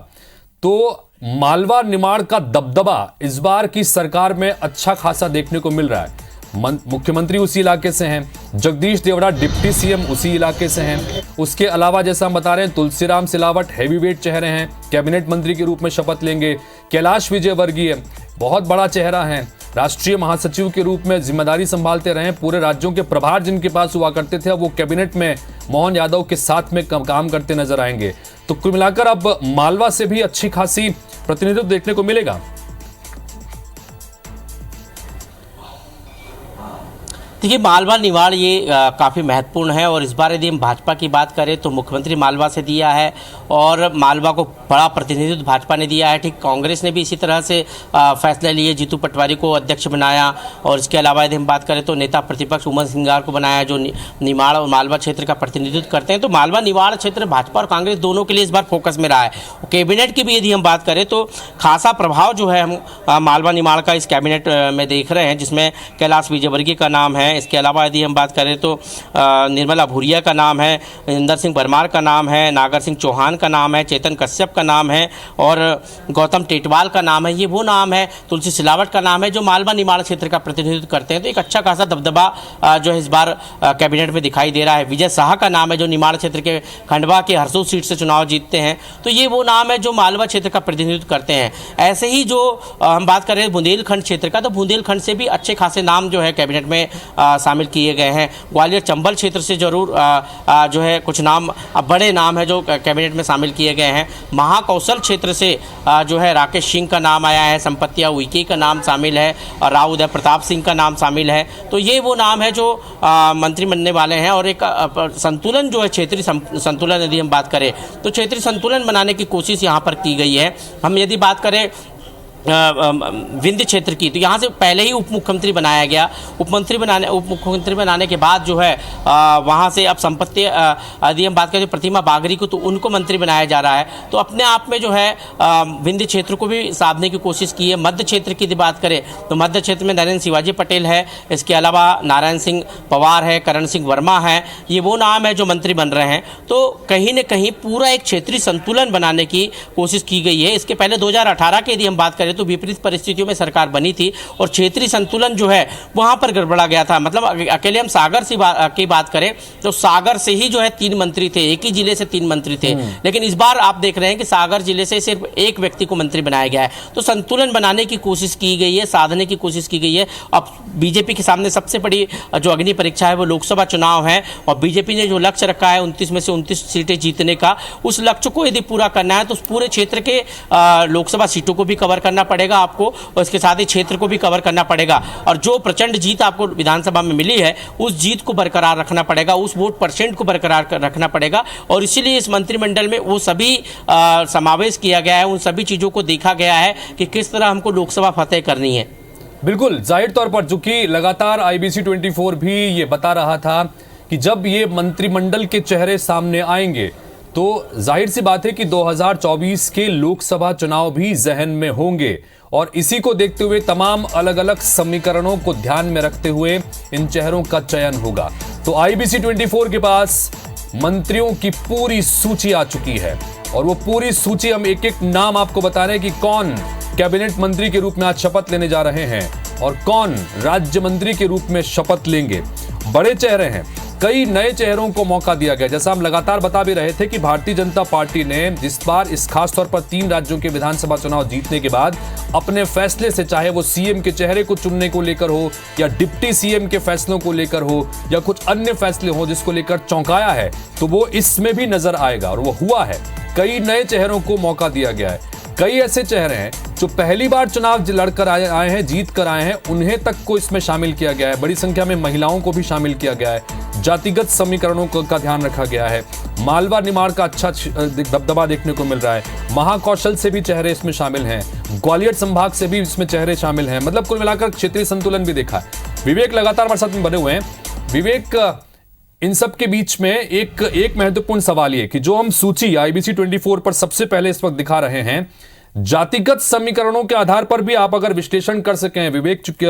तो मालवा निमाड़ का दबदबा इस बार की सरकार में अच्छा खासा देखने को मिल रहा है। मुख्यमंत्री उसी इलाके से हैं, जगदीश देवड़ा डिप्टी सीएम उसी इलाके से हैं। उसके अलावा जैसा हम बता रहे हैं तुलसीराम सिलावट हैवीवेट चेहरे हैं, कैबिनेट मंत्री के रूप में शपथ लेंगे। कैलाश विजयवर्गीय बहुत बड़ा चेहरा है, राष्ट्रीय महासचिव के रूप में जिम्मेदारी संभालते रहे, पूरे राज्यों के प्रभार जिनके पास हुआ करते थे, अब वो कैबिनेट में मोहन यादव के साथ में काम करते नजर आएंगे। तो कुल मिलाकर अब मालवा से भी अच्छी खासी प्रतिनिधित्व देखने को मिलेगा। देखिए, मालवा निवाड़ ये काफ़ी महत्वपूर्ण है और इस बार यदि हम भाजपा की बात करें तो मुख्यमंत्री मालवा से दिया है और मालवा को बड़ा प्रतिनिधित्व भाजपा ने दिया है। ठीक कांग्रेस ने भी इसी तरह से फैसले लिए, जीतू पटवारी को अध्यक्ष बनाया और इसके अलावा यदि हम बात करें तो नेता प्रतिपक्ष उमन सिंगार को बनाया जो निमाड़ और मालवा क्षेत्र का प्रतिनिधित्व करते हैं। तो मालवा निवाड़ क्षेत्र भाजपा और कांग्रेस दोनों के लिए इस बार फोकस में रहा है। कैबिनेट की भी यदि हम बात करें तो खासा प्रभाव जो है हम मालवा निमाड़ का इस कैबिनेट में देख रहे हैं, जिसमें कैलाश विजयवर्गीय का नाम है। इसके अलावा यदि हम बात करें तो निर्मला भूरिया का नाम है, इंदर सिंह परमार का नाम है, नागर सिंह चौहान का नाम है, चेतन कश्यप का नाम है और गौतम टेटवाल का नाम है। ये वो नाम है, तुलसी सिलावट का नाम है जो मालवा निमाड़ क्षेत्र का प्रतिनिधित्व करते हैं। तो एक अच्छा खासा दबदबा जो है इस बार कैबिनेट में दिखाई दे रहा है। विजय शाह का नाम है जो निमाड़ क्षेत्र के खंडवा के हरसूद सीट से चुनाव जीतते हैं। तो ये वो नाम है जो मालवा क्षेत्र का प्रतिनिधित्व करते हैं। ऐसे ही जो हम बात करें बुंदेलखंड क्षेत्र का, तो बुंदेलखंड से भी अच्छे खासे नाम जो है कैबिनेट में शामिल किए गए हैं। ग्वालियर चंबल क्षेत्र से जरूर जो है कुछ नाम बड़े नाम है जो कैबिनेट में शामिल किए गए हैं। महाकौशल क्षेत्र से जो है राकेश सिंह का नाम आया है, संपत्तिया उइके का नाम शामिल है और राव उदय प्रताप सिंह का नाम शामिल है। तो ये वो नाम है जो मंत्री बनने वाले हैं। और एक संतुलन जो है, क्षेत्रीय संतुलन यदि हम बात करें तो क्षेत्रीय संतुलन बनाने की कोशिश यहाँ पर की गई है। हम यदि बात करें विंध्य क्षेत्र की, तो यहाँ से पहले ही उप मुख्यमंत्री बनाया गया। उप मुख्यमंत्री बनाने के बाद जो है वहाँ से अब संपत्ति यदि हम बात करें प्रतिमा बागरी को, तो उनको मंत्री बनाया जा रहा है। तो अपने आप में जो है विंध्य क्षेत्र को भी साधने की कोशिश की है। मध्य क्षेत्र की बात करें तो मध्य क्षेत्र में नरेंद्र शिवाजी पटेल है, इसके अलावा नारायण सिंह पवार है, करण सिंह वर्मा है। ये वो नाम है जो मंत्री बन रहे हैं। तो कहीं न कहीं पूरा एक क्षेत्रीय संतुलन बनाने की कोशिश की गई है। इसके पहले 2018 की यदि हम बात करें तो विपरीत परिस्थितियों में सरकार बनी थी और क्षेत्रीय संतुलन जो है वहां पर गड़बड़ा गया था। मतलब अकेले हम सागर की बात करें तो सागर से ही जो है 3 मंत्री थे, एक ही जिले से 3 मंत्री थे। लेकिन इस बार आप देख रहे हैं कि सागर जिले से सिर्फ एक व्यक्ति को मंत्री बनाया गया है। तो संतुलन बनाने की कोशिश की गई है, साधने की कोशिश की गई है। अब बीजेपी के सामने सबसे बड़ी जो अग्नि परीक्षा है वो लोकसभा चुनाव है और बीजेपी ने जो लक्ष्य रखा है 29 में से 29 सीटें जीतने का, उस लक्ष्य को यदि पूरा करना है तो उस पूरे क्षेत्र के लोकसभा सीटों को भी कवर करना पड़ेगा आपको और इसके साथ ही क्षेत्र को भी कवर करना पड़ेगा। और जो प्रचंड जीत आपको विधानसभा में मिली है उस जीत को बरकरार रखना पड़ेगा, उस वोट परसेंट को बरकरार रखना पड़ेगा। और इसीलिए इस मंत्रिमंडल में वो सभी समावेश किया गया है, उन सभी चीज़ों को देखा गया है कि किस तरह हमको लोकसभा फतेह करनी है। बिल्कुल, जाहिर तौर पर चूंकि लगातार IBC 24 भी ये बता रहा था कि जब ये मंत्रिमंडल के चेहरे सामने आएंगे तो जाहिर सी बात है कि 2024 के लोकसभा चुनाव भी जहन में होंगे और इसी को देखते हुए तमाम अलग अलग समीकरणों को ध्यान में रखते हुए इन चेहरों का चयन होगा। तो IBC 24 के पास मंत्रियों की पूरी सूची आ चुकी है और वो पूरी सूची हम एक एक नाम आपको बता रहे हैं कि कौन कैबिनेट मंत्री के रूप में आज शपथ लेने जा रहे हैं और कौन राज्य मंत्री के रूप में शपथ लेंगे। बड़े चेहरे हैं, कई नए चेहरों को मौका दिया गया। जैसा हम लगातार बता भी रहे थे कि भारतीय जनता पार्टी ने इस बार इस खास तौर पर 3 राज्यों के विधानसभा चुनाव जीतने के बाद अपने फैसले से, चाहे वो सीएम के चेहरे को चुनने को लेकर हो या डिप्टी सीएम के फैसलों को लेकर हो या कुछ अन्य फैसले हो जिसको लेकर चौंकाया है, तो वो इसमें भी नजर आएगा और वो हुआ है। कई नए चेहरों को मौका दिया गया है। कई ऐसे चेहरे हैं जो पहली बार चुनाव लड़कर आए हैं, जीत कर आए हैं, उन्हें तक को इसमें शामिल किया गया है। बड़ी संख्या में महिलाओं को भी शामिल किया गया है। जातिगत समीकरणों का ध्यान रखा गया है। मालवा निमाड़ का अच्छा दबदबा देखने को मिल रहा है। महाकौशल से भी चेहरे इसमें शामिल हैं। ग्वालियर संभाग से भी इसमें चेहरे शामिल हैं। मतलब कुल मिलाकर क्षेत्रीय संतुलन भी देखा है। विवेक लगातार हमारे साथ में बने हुए हैं। विवेक, इन सब के बीच में एक महत्वपूर्ण सवाल ये कि जो हम सूची IBC 24 पर सबसे पहले इस वक्त दिखा रहे हैं, जातिगत समीकरणों के आधार पर भी आप अगर विश्लेषण कर सकें विवेक, चूंकि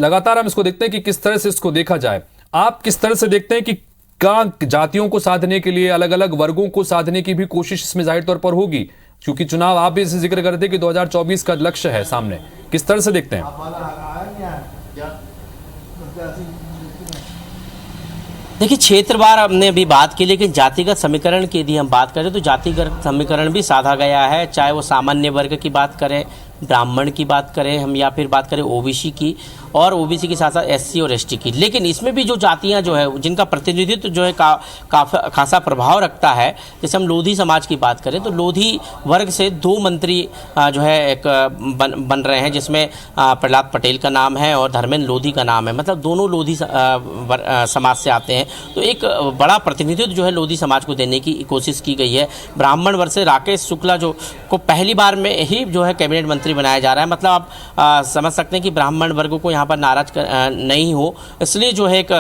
लगातार हम इसको देखते हैं कि किस तरह से इसको देखा जाए, आप किस तरह से देखते हैं कि जातियों को साधने के लिए, अलग अलग वर्गों को साधने की भी कोशिश इसमें जाहिर तौर पर होगी, क्योंकि चुनाव आप भी इसे जिक्र करते कि 2024 का लक्ष्य है सामने, किस तरह से देखते हैं? देखिए, क्षेत्रवार हमने अभी बात की, लेकिन जातिगत समीकरण की यदि हम बात करें तो जातिगत समीकरण भी साधा गया है। चाहे वो सामान्य वर्ग की बात करें, ब्राह्मण की बात करें हम या फिर बात करें ओबीसी की, और ओबीसी के साथ साथ एससी और एसटी की। लेकिन इसमें भी जो जातियां जो है जिनका प्रतिनिधित्व जो है खासा प्रभाव रखता है, जैसे हम लोधी समाज की बात करें तो लोधी वर्ग से 2 मंत्री जो है एक बन रहे हैं, जिसमें प्रहलाद पटेल का नाम है और धर्मेंद्र लोधी का नाम है। मतलब दोनों लोधी समाज से आते हैं, तो एक बड़ा प्रतिनिधित्व जो है लोधी समाज को देने की कोशिश की गई है। ब्राह्मण वर्ग से राकेश शुक्ला जो को पहली बार में ही जो है कैबिनेट मंत्री बनाया जा रहा है। मतलब आप समझ सकते हैं कि ब्राह्मण वर्ग को यहाँ पर नाराज नहीं हो, इसलिए जो है एक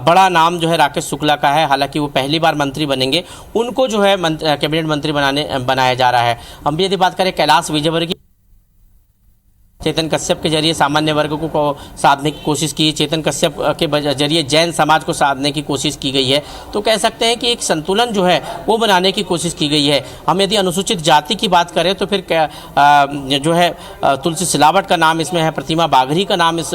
बड़ा नाम जो है राकेश शुक्ला का है। हालांकि वो पहली बार मंत्री बनेंगे, उनको जो है कैबिनेट मंत्री बनाया जा रहा है। हम भी यदि बात करें कैलाश विजयवर्गीय, चेतन कश्यप के जरिए सामान्य वर्ग को साधने की कोशिश की, चेतन कश्यप के जरिए जैन समाज को साधने की कोशिश की गई है। तो कह सकते हैं कि एक संतुलन जो है वो बनाने की कोशिश की गई है। हम यदि अनुसूचित जाति की बात करें तो फिर जो है तुलसी सिलावट का नाम इसमें है, प्रतिमा बाघरी का नाम इस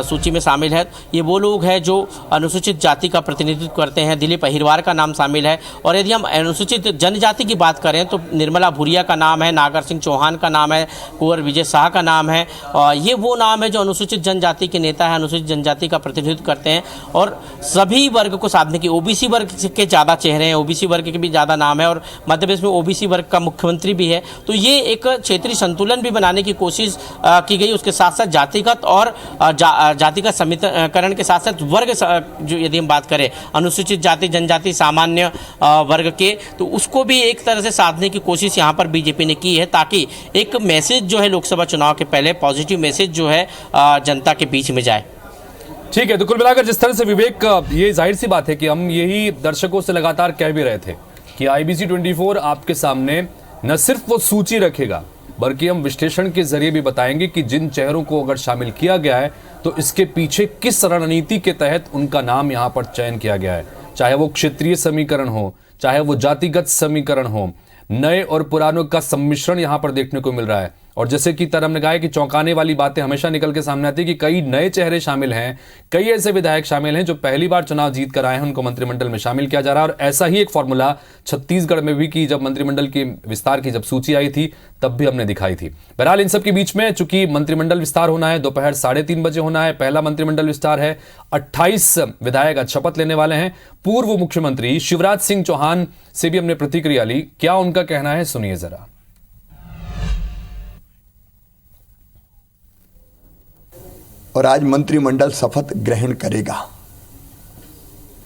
सूची में शामिल है। ये वो लोग हैं जो अनुसूचित जाति का प्रतिनिधित्व करते हैं। दिलीप अहिरवार का नाम शामिल है। और यदि हम अनुसूचित जनजाति की बात करें तो निर्मला भूरिया का नाम है, नागर सिंह चौहान का नाम है, कुंवर विजय शाह का नाम है। और ये वो नाम है जो अनुसूचित जनजाति के नेता है, अनुसूचित जनजाति का प्रतिनिधित्व करते हैं और सभी वर्ग को साधने की। ओबीसी वर्ग के ज़्यादा चेहरे हैं, ओबीसी वर्ग के भी ज़्यादा नाम है और मध्य प्रदेश में ओबीसी वर्ग का मुख्यमंत्री भी है। तो ये एक क्षेत्रीय संतुलन भी बनाने की कोशिश की गई। उसके साथ साथ जातिगत और जातिगत समीकरण के साथ साथ वर्ग जो यदि हम बात करें अनुसूचित जाति जनजाति सामान्य वर्ग के, तो उसको भी एक तरह से साधने की कोशिश यहाँ पर बीजेपी ने की है, ताकि एक मैसेज जो है लोकसभा चुनाव के पहले पॉजिटिव मैसेज जो है जनता के बीच में जाए। ठीक है, तो कुल मिलाकर जिस तरह से विवेक, ये जाहिर सी बात है कि हम यही दर्शकों से लगातार कह भी रहे थे कि आईबीसी 24 आपके सामने न सिर्फ वो सूची रखेगा बल्कि हम विश्लेषण के जरिए भी बताएंगे कि जिन चेहरों को अगर शामिल किया गया है तो इसके पीछे किस रणनीति के तहत उनका नाम यहाँ पर चयन किया गया है। चाहे वो क्षेत्रीय समीकरण हो, चाहे वो जातिगत समीकरण हो, नए और पुरानों का सम्मिश्रण यहाँ पर देखने को मिल रहा है। और जैसे कि तरम ने कहा है कि चौंकाने वाली बातें हमेशा निकल के सामने आती है कि कई नए चेहरे शामिल हैं, कई ऐसे विधायक शामिल हैं जो पहली बार चुनाव जीत कर आए हैं, उनको मंत्रिमंडल में शामिल किया जा रहा है। और ऐसा ही एक फॉर्मूला छत्तीसगढ़ में भी की, जब मंत्रिमंडल के विस्तार की जब सूची आई थी तब भी हमने दिखाई थी। बहरहाल इन सब के बीच में चूंकि मंत्रिमंडल विस्तार होना है, दोपहर 3:30 बजे होना है, पहला मंत्रिमंडल विस्तार है। 28 विधायक आज शपथ लेने वाले हैं। पूर्व मुख्यमंत्री शिवराज सिंह चौहान से भी हमने प्रतिक्रिया ली, क्या उनका कहना है सुनिए जरा। और आज मंत्रिमंडल शपथ ग्रहण करेगा।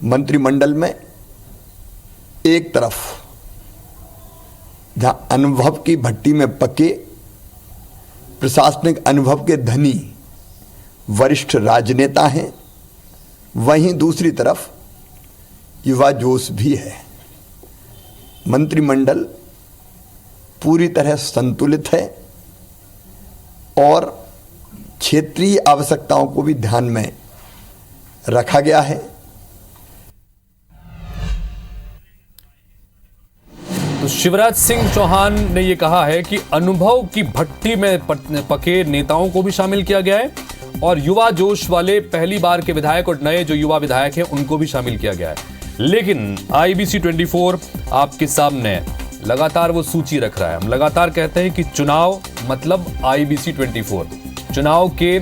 मंत्रिमंडल में एक तरफ जहां अनुभव की भट्टी में पके प्रशासनिक अनुभव के धनी वरिष्ठ राजनेता हैं, वहीं दूसरी तरफ युवा जोश भी है। मंत्रिमंडल पूरी तरह संतुलित है और क्षेत्रीय आवश्यकताओं को भी ध्यान में रखा गया है। तो शिवराज सिंह चौहान ने यह कहा है कि अनुभव की भट्टी में पके नेताओं को भी शामिल किया गया है और युवा जोश वाले पहली बार के विधायक और नए जो युवा विधायक हैं उनको भी शामिल किया गया है। लेकिन आईबीसी 24 आपके सामने लगातार वो सूची रख रहा है। हम लगातार कहते हैं कि चुनाव मतलब आईबीसी 24, चुनाव के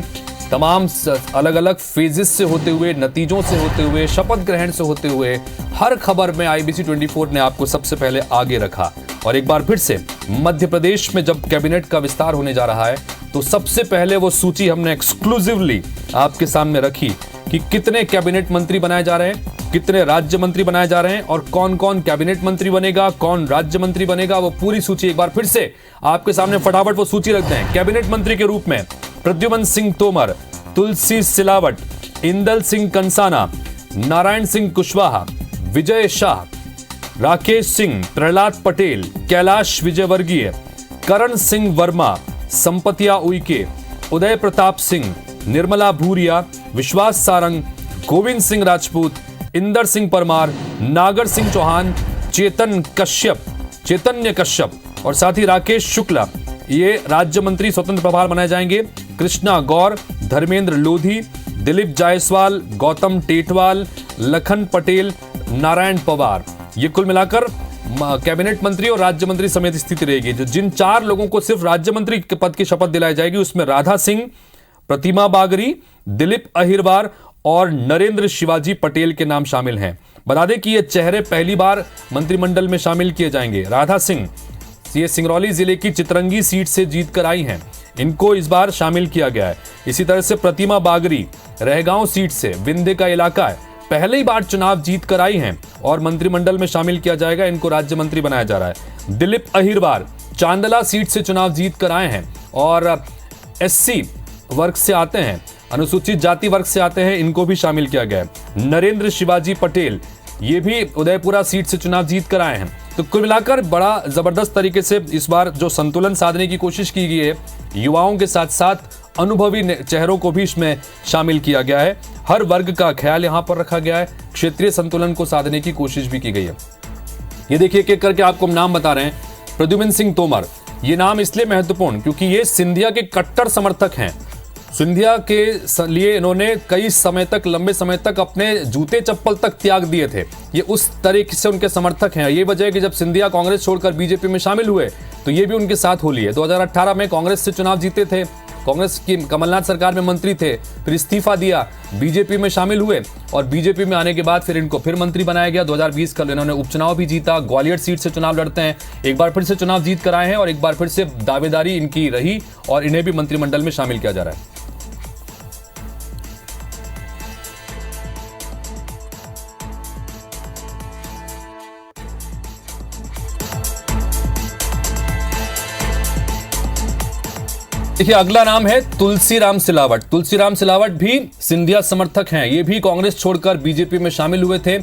तमाम अलग अलग फेजेस से होते हुए, नतीजों से होते हुए, शपथ ग्रहण से होते हुए हर खबर में आईबीसी 24 ने आपको सबसे पहले आगे रखा। और एक बार फिर से मध्य प्रदेश में जब कैबिनेट का विस्तार होने जा रहा है तो सबसे पहले वो सूची हमने एक्सक्लूसिवली आपके सामने रखी कि कितने कैबिनेट मंत्री बनाए जा रहे हैं, कितने राज्य मंत्री बनाए जा रहे हैं और कौन कौन कैबिनेट मंत्री बनेगा, कौन राज्य मंत्री बनेगा। वो पूरी सूची एक बार फिर से आपके सामने फटाफट वो सूची रखते हैं। कैबिनेट मंत्री के रूप में प्रद्युमन सिंह तोमर, तुलसी सिलावट, इंदल सिंह कंसाना, नारायण सिंह कुशवाहा, विजय शाह, राकेश सिंह, प्रहलाद पटेल, कैलाश विजयवर्गीय, करण सिंह वर्मा, संपतिया उइके, उदय प्रताप सिंह, निर्मला भूरिया, विश्वास सारंग, गोविंद सिंह राजपूत, इंदर सिंह परमार, नागर सिंह चौहान, चैतन्य कश्यप और साथ ही राकेश शुक्ला, ये राज्य मंत्री स्वतंत्र प्रभार बनाए जाएंगे। कृष्णा गौर, धर्मेंद्र लोधी, दिलीप जायसवाल, गौतम टेटवाल, लखन पटेल, नारायण पवार, ये कुल मिलाकर कैबिनेट मंत्री और राज्य मंत्री समेत स्थिति रहेगी। जो जिन 4 लोगों को सिर्फ राज्य मंत्री के पद की शपथ दिलाई जाएगी उसमें राधा सिंह, प्रतिमा बागरी, दिलीप अहिरवार और नरेंद्र शिवाजी पटेल के नाम शामिल हैं। बता दें कि ये चेहरे पहली बार मंत्रिमंडल में शामिल किए जाएंगे। राधा सिंह ये सिंगरौली जिले की चितरंगी सीट से जीत कर आई हैं, इनको इस बार शामिल किया गया है। इसी तरह से प्रतिमा बागरी रहगांव सीट से, विंध्य का इलाका है, पहली बार चुनाव जीत कर आई हैं और मंत्रिमंडल में शामिल किया जाएगा, इनको राज्य मंत्री बनाया जा रहा है। दिलीप अहिरवार चांदला सीट से चुनाव जीत कर आए हैं और एससी वर्ग से आते हैं, अनुसूचित जाति वर्ग से आते हैं, इनको भी शामिल किया गया है। नरेंद्र शिवाजी पटेल ये भी उदयपुरा सीट से चुनाव जीत कर आए हैं। तो कुल मिलाकर बड़ा जबरदस्त तरीके से इस बार जो संतुलन साधने की कोशिश की गई है, युवाओं के साथ साथ अनुभवी चेहरों को भी इसमें शामिल किया गया है। हर वर्ग का ख्याल यहां पर रखा गया है, क्षेत्रीय संतुलन को साधने की कोशिश भी की गई है। ये देखिए एक एक करके आपको नाम बता रहे हैं। प्रद्युम्न सिंह तोमर, ये नाम इसलिए महत्वपूर्ण क्योंकि ये सिंधिया के कट्टर समर्थक हैं। सिंधिया के लिए इन्होंने कई समय तक, लंबे समय तक अपने जूते चप्पल तक त्याग दिए थे। ये उस तरीके से उनके समर्थक हैं। ये वजह है कि जब सिंधिया कांग्रेस छोड़कर बीजेपी में शामिल हुए तो ये भी उनके साथ होली है। 2018 में कांग्रेस से चुनाव जीते थे, कांग्रेस की कमलनाथ सरकार में मंत्री थे, फिर इस्तीफा दिया, बीजेपी में शामिल हुए और बीजेपी में आने के बाद फिर इनको फिर मंत्री बनाया गया। 2020 का इन्होंने उपचुनाव भी जीता, ग्वालियर सीट से चुनाव लड़ते हैं, एक बार फिर से चुनाव जीत कर आए हैं और एक बार फिर से दावेदारी इनकी रही और इन्हें भी मंत्रिमंडल में शामिल किया जा रहा है। देखिए अगला नाम है तुलसीराम सिलावट। तुलसीराम सिलावट भी सिंधिया समर्थक हैं। ये भी कांग्रेस छोड़कर बीजेपी में शामिल हुए थे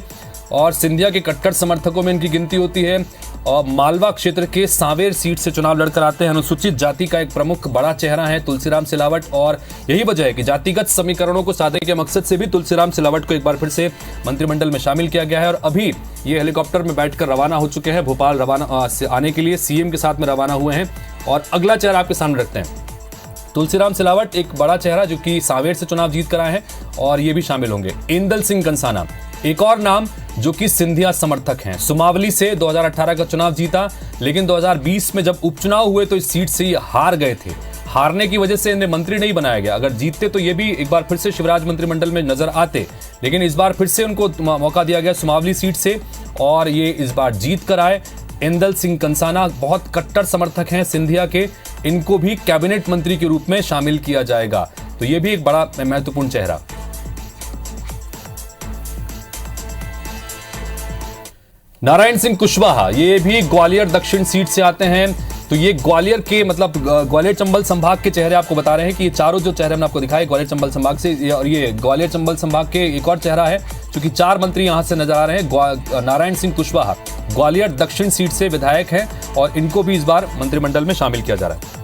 और सिंधिया के कट्टर समर्थकों में इनकी गिनती होती है और मालवा क्षेत्र के सांवेर सीट से चुनाव लड़कर आते हैं। अनुसूचित जाति का एक प्रमुख बड़ा चेहरा है तुलसीराम सिलावट और यही वजह है कि जातिगत समीकरणों को साधने के मकसद से भी तुलसीराम सिलावट को एक बार फिर से मंत्रिमंडल में शामिल किया गया है और अभी ये हेलीकॉप्टर में बैठकर रवाना हो चुके हैं। भोपाल रवाना आने के लिए सीएम के साथ में रवाना हुए हैं और अगला चेहरा आपके सामने रखते हैं। तुलसीराम सिलावट एक बड़ा चेहरा जो कि सांवेर से चुनाव जीत कर आए हैं और ये भी शामिल होंगे। इंदल सिंह कंसाना एक और नाम जो कि सिंधिया समर्थक हैं। सुमावली से 2018 का चुनाव जीता, लेकिन 2020 में जब उपचुनाव हुए तो इस सीट से ये हार गए थे। हारने की वजह से इन्हें मंत्री नहीं बनाया गया। अगर जीतते तो ये भी एक बार फिर से शिवराज मंत्रिमंडल में नजर आते, लेकिन इस बार फिर से उनको मौका दिया गया सुमावली सीट से और ये इस बार जीत कर आए। इंदल सिंह कंसाना बहुत कट्टर समर्थक हैं सिंधिया के, इनको भी कैबिनेट मंत्री के रूप में शामिल किया जाएगा। तो ये भी एक बड़ा महत्वपूर्ण चेहरा। नारायण सिंह कुशवाहा ये भी ग्वालियर दक्षिण सीट से आते हैं। तो ये ग्वालियर के ग्वालियर चंबल संभाग के चेहरे आपको बता रहे हैं कि ये चारों जो चेहरे हमने आपको दिखाए ग्वालियर चंबल संभाग से, और ये ग्वालियर चंबल संभाग के एक और चेहरा है क्योंकि 4 मंत्री यहां से नजर आ रहे हैं। नारायण सिंह कुशवाहा ग्वालियर दक्षिण सीट से विधायक हैं और इनको भी इस बार मंत्रिमंडल में शामिल किया जा रहा है।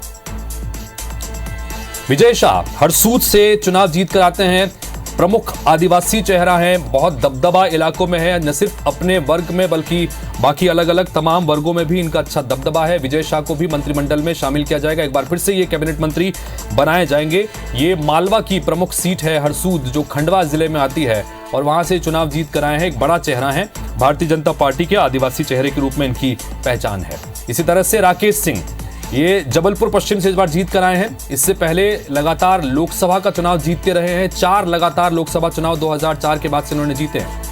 विजय शाह हरसूद से चुनाव जीत कर आते हैं। प्रमुख आदिवासी चेहरा है, बहुत दबदबा इलाकों में है, न सिर्फ अपने वर्ग में बल्कि बाकी अलग अलग तमाम वर्गों में भी इनका अच्छा दबदबा है। विजय शाह को भी मंत्रिमंडल में शामिल किया जाएगा, एक बार फिर से ये कैबिनेट मंत्री बनाए जाएंगे। ये मालवा की प्रमुख सीट है हरसूद जो खंडवा जिले में आती है और वहां से चुनाव जीत कर आए हैं। एक बड़ा चेहरा है, भारतीय जनता पार्टी के आदिवासी चेहरे के रूप में इनकी पहचान है। इसी तरह से राकेश सिंह ये जबलपुर पश्चिम से इस बार जीत कर आए हैं। इससे पहले लगातार लोकसभा का चुनाव जीतते रहे हैं, 4 लगातार लोकसभा चुनाव 2004 के बाद से इन्होंने जीते हैं।